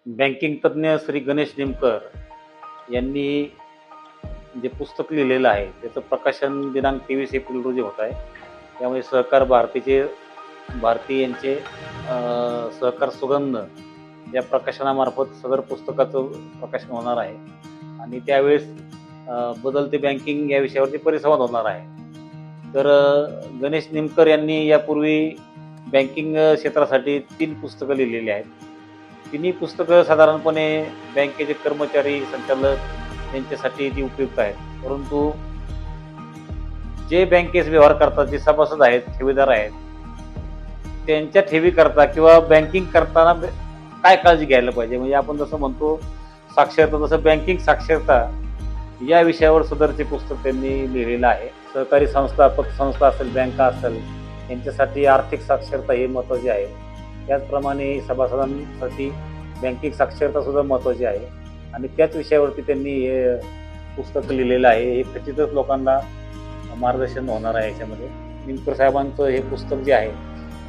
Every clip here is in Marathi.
बँकिंग तज्ज्ञ श्री गणेश निमकर यांनी जे पुस्तक लिहिलेलं आहे त्याचं प्रकाशन दिनांक 23 एप्रिल रोजी होत आहे. त्यामुळे सहकार भारती यांचे सहकार सुगंध या प्रकाशनामार्फत सदर पुस्तकाचं प्रकाशन होणार आहे आणि त्यावेळेस बदलते बँकिंग या विषयावरती परिसंवाद होणार आहे. तर गणेश निमकर यांनी यापूर्वी बँकिंग क्षेत्रासाठी 3 पुस्तकं लिहिलेली आहेत. तिन्ही पुस्तकं साधारणपणे बँकेचे कर्मचारी, संचालक यांच्यासाठी ती उपयुक्त आहेत. परंतु जे बँकेत व्यवहार करतात, जे सभासद आहेत, ठेवीदार आहेत, त्यांच्या ठेवीकरता किंवा बँकिंग करताना काय काळजी घ्यायला पाहिजे, म्हणजे आपण जसं म्हणतो साक्षरता, तसं बँकिंग साक्षरता या विषयावर सदरचे पुस्तक त्यांनी लिहिलेलं आहे. सहकारी संस्था, पतसंस्था असेल, बँका असेल, यांच्यासाठी आर्थिक साक्षरता ही महत्त्वाची आहे. त्याचप्रमाणे सभासदांसाठी बँकिंग साक्षरता सुद्धा महत्त्वाची आहे आणि त्याच विषयावरती त्यांनी हे पुस्तक लिहिलेलं आहे. हे खचितच लोकांना मार्गदर्शन होणार आहे. याच्यामध्ये निमकर साहेबांचं हे पुस्तक जे आहे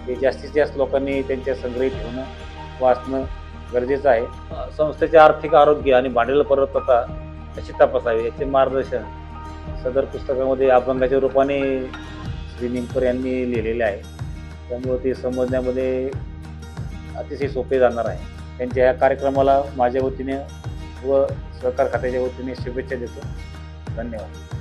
ते जास्तीत जास्त लोकांनी त्यांच्या संग्रही ठेवणं, वाचणं गरजेचं आहे. संस्थेचे आर्थिक आरोग्य आणि भांडवल परिपक्वता कशी तपासावी याचे मार्गदर्शन सदर पुस्तकामध्ये अभंगाच्या रूपाने श्री निमकर यांनी लिहिलेले आहे. त्यामुळे ते समजण्यामध्ये अतिशय सोपे जाणार आहे. त्यांच्या या कार्यक्रमाला माझ्या वतीने व सहकार खात्याच्या वतीने शुभेच्छा देतो. धन्यवाद.